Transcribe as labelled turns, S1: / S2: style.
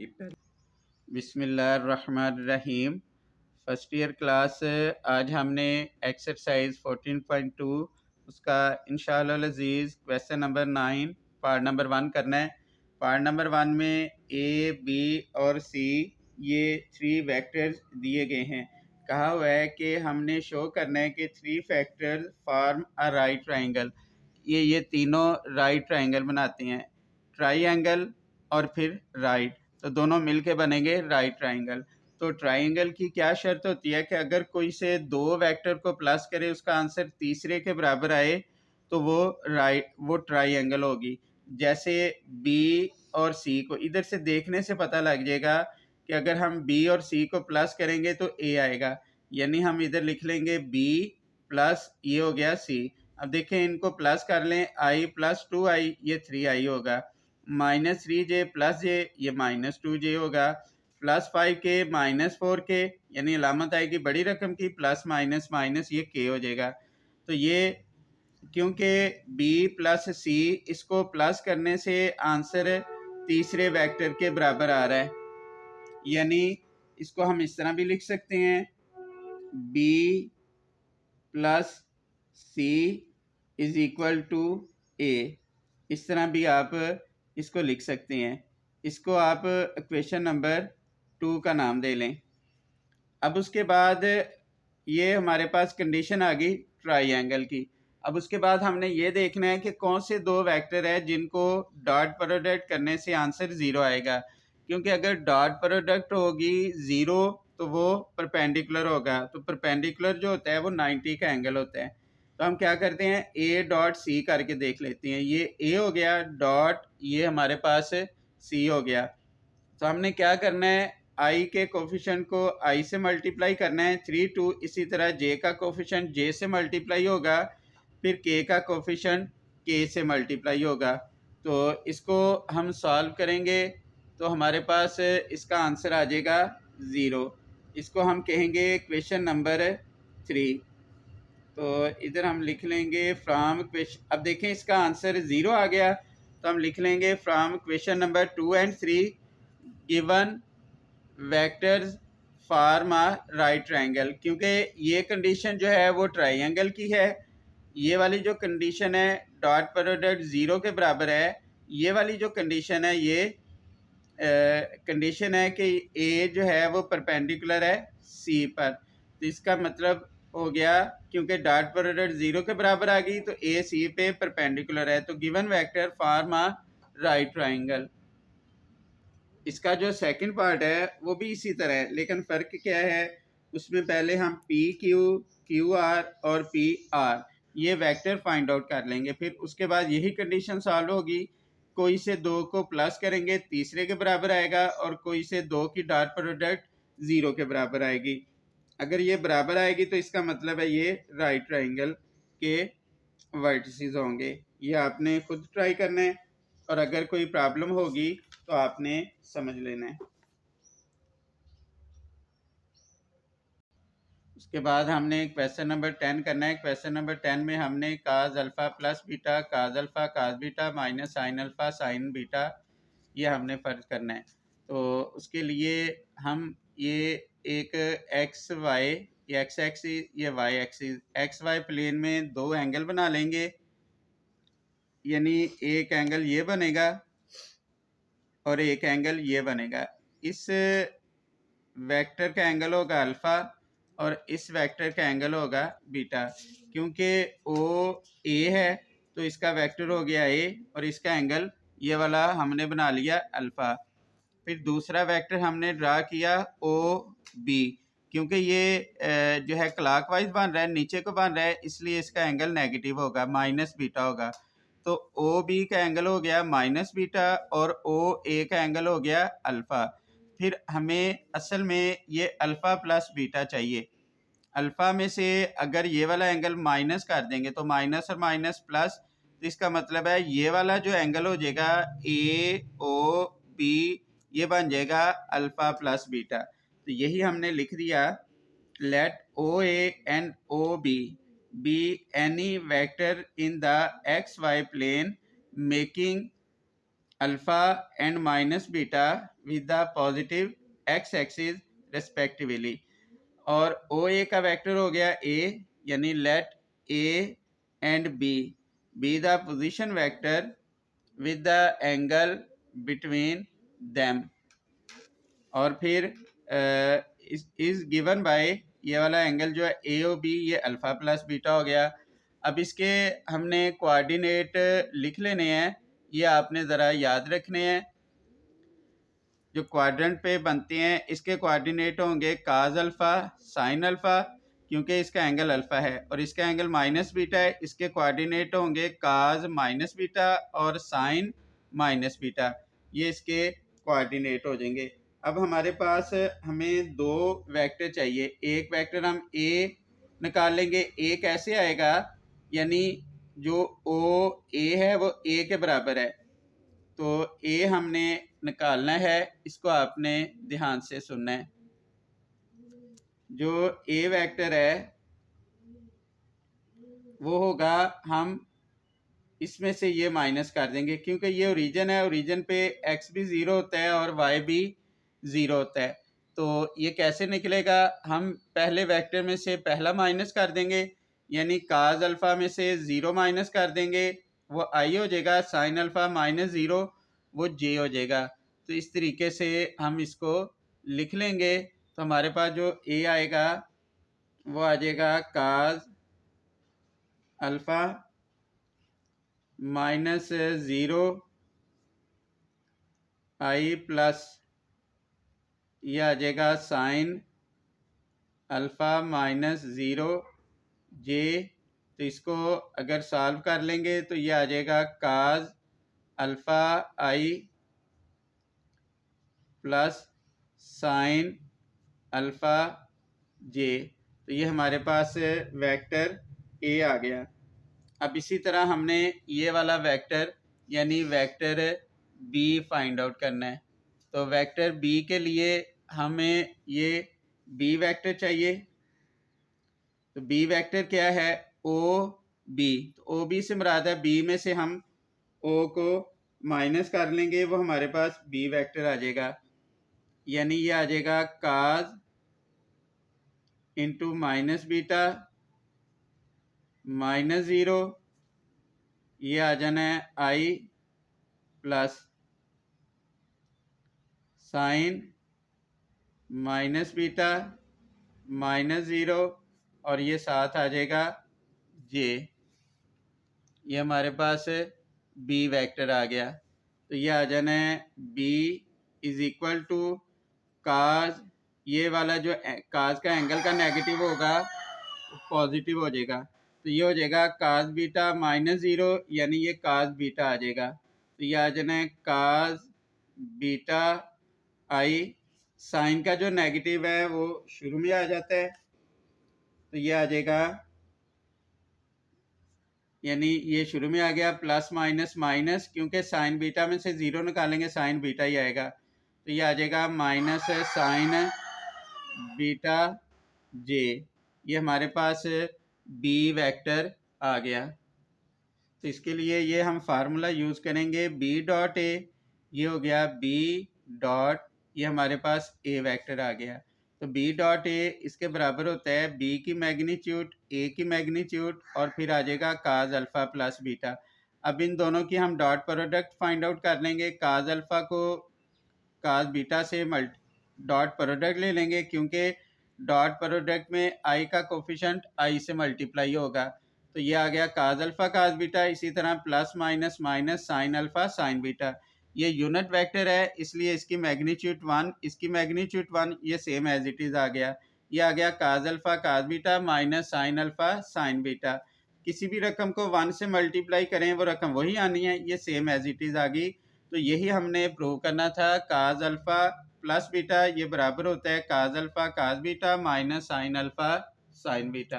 S1: बिस्मिल्लाहिर्रहमानिर्रहीम। First year class आज हमने एक्सरसाइज 14.2 उसका इंशाअल्लाह अज़ीज़ क्वेश्चन नंबर 9 पार्ट नंबर 1 करना है। पार्ट नंबर 1 में ए, बी और सी ये 3 वेक्टर्स दिए गए हैं। कहा हुआ है कि हमने शो करना है कि 3 factors form a right triangle. ये तीनों राइट ट्राइंगल बनाते हैं, ट्राइंगल और फिर राइट, तो दोनों मिलके बनेंगे राइट ट्राइंगल। तो ट्राइंगल की क्या शर्त होती है कि अगर कोई से दो वेक्टर को प्लस करे उसका आंसर तीसरे के बराबर आए तो वो ट्राइंगल होगी। जैसे बी और सी को इधर से देखने से पता लग जाएगा कि अगर हम बी और सी को प्लस करेंगे तो ए आएगा, यानी हम इधर लिख लेंगे बी प्लस ये हो गया सी। अब देखें इनको प्लस कर लें, आई प्लस 2i ये 3i होगा, -3j प्लस जे ये -2j होगा, +5k -4k यानी अलामत आएगी बड़ी रकम की, प्लस माइनस माइनस ये k हो जाएगा। तो ये क्योंकि b प्लस c इसको प्लस करने से आंसर तीसरे वेक्टर के बराबर आ रहा है, यानी इसको हम इस तरह भी लिख सकते हैं b plus c is equal to a। इस तरह भी आप इसको लिख सकते हैं। इसको आप इक्वेशन नंबर 2 का नाम दे लें। अब उसके बाद ये हमारे पास कंडीशन आ गई ट्राइंगल की। अब उसके बाद हमने ये देखना है कि कौन से दो वेक्टर है जिनको डॉट प्रोडक्ट करने से आंसर 0 आएगा, क्योंकि अगर डॉट प्रोडक्ट होगी 0 तो वो परपेंडिकुलर होगा, तो परपेंडिकुलर जो होता है वो 90 का एंगल होता है। तो हम क्या करते हैं ए डॉट सी करके देख लेते हैं। ये ए हो गया डॉट ये हमारे पास सी हो गया। तो हमने क्या करना है आई के कोफिशिएंट को आई से मल्टीप्लाई करना है 3 2, इसी तरह जे का कोफिशिएंट जे से मल्टीप्लाई होगा, फिर के का कोफिशिएंट के से मल्टीप्लाई होगा। तो इसको हम सॉल्व करेंगे तो हमारे पास इसका आंसर आ जाएगा 0। इसको हम कहेंगे क्वेश्चन नंबर 3। तो इधर हम लिख लेंगे फ्रॉम क्वेश्चन, अब देखें इसका आंसर 0 आ गया, तो हम लिख लेंगे from question number 2 and 3 given vectors form a right triangle. क्योंकि ये कंडीशन जो है वो ट्राइंगल की है, ये वाली जो कंडीशन है डॉट प्रोडक्ट 0 के बराबर है, ये वाली जो कंडीशन है ये कंडीशन है कि ए जो है वो परपेंडिकुलर है सी पर। तो इसका मतलब हो गया क्योंकि डॉट प्रोडक्ट 0 के बराबर आ गई तो ए सी पे परपेंडिकुलर है, तो given vector form a right triangle. इसका जो सेकंड पार्ट है वो भी इसी तरह है, लेकिन फ़र्क क्या है उसमें पहले हम पी क्यू क्यू आर और पी आर ये वेक्टर फाइंड आउट कर लेंगे, फिर उसके बाद यही कंडीशन सॉल्व होगी। कोई से दो को प्लस करेंगे तीसरे के बराबर आएगा और कोई से दो की डॉट प्रोडक्ट 0 के बराबर आएगी। अगर ये बराबर आएगी तो इसका मतलब है ये राइट ट्राइंगल के वर्टिसेस होंगे। ये आपने खुद ट्राई करना है और अगर कोई प्रॉब्लम होगी तो आपने समझ लेना है। उसके बाद हमने क्वेश्चन नंबर 10 करना है। क्वेश्चन नंबर 10 में हमने काज अल्फ़ा प्लस बीटा काज अल्फ़ा काज beta minus sine alpha sine beta ये हमने फ़र्ज करना है। तो उसके लिए हम ये एक एक्स वाई, ये एक्स एक्सिस ये y axis, x y plane में दो एंगल बना लेंगे, यानी एक एंगल ये बनेगा और एक एंगल ये बनेगा। इस वेक्टर का एंगल होगा अल्फ़ा और इस वेक्टर का एंगल होगा बीटा। क्योंकि ओ ए है तो इसका वेक्टर हो गया ए और इसका एंगल ये वाला हमने बना लिया अल्फ़ा। फिर दूसरा वेक्टर हमने ड्रा किया ओ बी, क्योंकि ये जो है क्लॉकवाइज बन रहा है नीचे को बन रहा है, इसलिए इसका एंगल नेगेटिव होगा माइनस बीटा होगा। तो ओ बी का एंगल हो गया माइनस बीटा और ओ ए का एंगल हो गया अल्फ़ा। फिर हमें असल में ये अल्फ़ा प्लस बीटा चाहिए। अल्फ़ा में से अगर ये वाला एंगल माइनस कर देंगे तो माइनस और माइनस प्लस, तो इसका मतलब है ये वाला जो एंगल हो जाएगा ए ओ बी ये बन जाएगा अल्फ़ा प्लस बीटा। तो यही हमने लिख दिया let O A and O B be any vector in the x y plane making alpha and minus beta with the positive x axis respectively. और ओ ए का वेक्टर हो गया a, यानी let a and b the position vector with the angle between them. और फिर is given by, ये वाला angle जो है ए ओ बी, ये अल्फ़ा प्लस बीटा हो गया। अब इसके हमने कोऑर्डिनेट लिख लेने हैं, ये आपने ज़रा याद रखने हैं। जो क्वाड्रेंट पे बनते हैं इसके कोऑर्डिनेट होंगे काज अल्फ़ा साइन अल्फ़ा, क्योंकि इसका एंगल अल्फ़ा है, और इसका एंगल माइनस बीटा है, इसके कोऑर्डिनेट होंगे काज माइनस बीटा और साइन माइनस बीटा, ये इसके कोऑर्डिनेट हो जाएंगे। अब हमारे पास हमें दो वेक्टर चाहिए। एक वेक्टर हम ए निकाल लेंगे, ए कैसे आएगा, यानी जो ओ ए है वो ए के बराबर है, तो ए हमने निकालना है, इसको आपने ध्यान से सुनना है। जो ए वेक्टर है वो होगा, हम इसमें से ये माइनस कर देंगे, क्योंकि ये ओरिजिन है, ओरिजिन पे एक्स भी ज़ीरो होता है और वाई भी ज़ीरो होता है। तो ये कैसे निकलेगा, हम पहले वेक्टर में से पहला माइनस कर देंगे, यानी काज अल्फ़ा में से ज़ीरो माइनस कर देंगे, वो आई हो जाएगा, साइन अल्फ़ा माइनस ज़ीरो वो जे हो जाएगा। तो इस तरीके से हम इसको लिख लेंगे। तो हमारे पास जो ए आएगा वो आ जाएगा काज alpha minus zero I plus, ये आ जाएगा साइन अल्फ़ा माइनस ज़ीरो जे। तो इसको अगर सॉल्व कर लेंगे तो ये आ जाएगा काज अल्फ़ा आई प्लस साइन अल्फ़ा जे। तो ये हमारे पास वेक्टर ए आ गया। अब इसी तरह हमने ये वाला वेक्टर यानी वेक्टर बी फाइंड आउट करना है। तो वेक्टर बी के लिए हमें ये बी वेक्टर चाहिए। तो बी वेक्टर क्या है, ओ बी। तो ओ बी से मुराद है बी में से हम ओ को माइनस कर लेंगे, वो हमारे पास बी वेक्टर आ जाएगा, यानी ये आ जाएगा cos into minus beta minus zero, ये आ जाना है i plus sine minus beta minus zero, और ये साथ आ जाएगा जे। ये हमारे पास बी वेक्टर आ गया। तो ये आ जाना है बी इज इक्वल टू काज, ये वाला जो काज का एंगल का नेगेटिव होगा पॉजिटिव हो जाएगा, तो ये हो जाएगा काज बीटा माइनस ज़ीरो, यानी ये काज बीटा आ जाएगा। तो ये आ जाना है काज बीटा आई, साइन का जो नेगेटिव है वो शुरू में आ जाता है, तो ये आ जाएगा, यानी ये शुरू में आ गया प्लस माइनस माइनस, क्योंकि साइन बीटा में से ज़ीरो निकालेंगे साइन बीटा ही आएगा, तो ये आ जाएगा माइनस साइन बीटा जे। ये हमारे पास बी वेक्टर आ गया। तो इसके लिए ये हम फार्मूला यूज़ करेंगे बी डॉट ए, ये हो गया बी डॉट, ये हमारे पास ए वेक्टर आ गया। तो बी डॉट ए इसके बराबर होता है बी की मैग्नीट्यूड ए की मैग्नीट्यूड और फिर आ जाएगा काज अल्फ़ा प्लस बीटा। अब इन दोनों की हम डॉट प्रोडक्ट फाइंड आउट कर लेंगे। काज अल्फ़ा को काज बीटा से डॉट प्रोडक्ट ले लेंगे, क्योंकि डॉट प्रोडक्ट में आई का कोफिशेंट आई से मल्टीप्लाई होगा। तो ये आ गया काज अल्फ़ा काज बीटा, इसी तरह plus minus minus sine alpha sine beta. ये यूनिट वेक्टर है इसलिए इसकी मैग्नीट्यूड 1, इसकी मैग्नीट्यूड 1, ये सेम एज इट इज़ आ गया। ये आ गया काज अल्फ़ा काज beta minus sine alpha sine beta. किसी भी रकम को 1 से मल्टीप्लाई करें वो रकम वही आनी है, ये सेम एज इट इज़ आ गई। तो यही हमने प्रूव करना था। काज अल्फ़ा प्लस बीटा ये बराबर होता है काज अल्फ़ा काज beta minus sine alpha sine beta.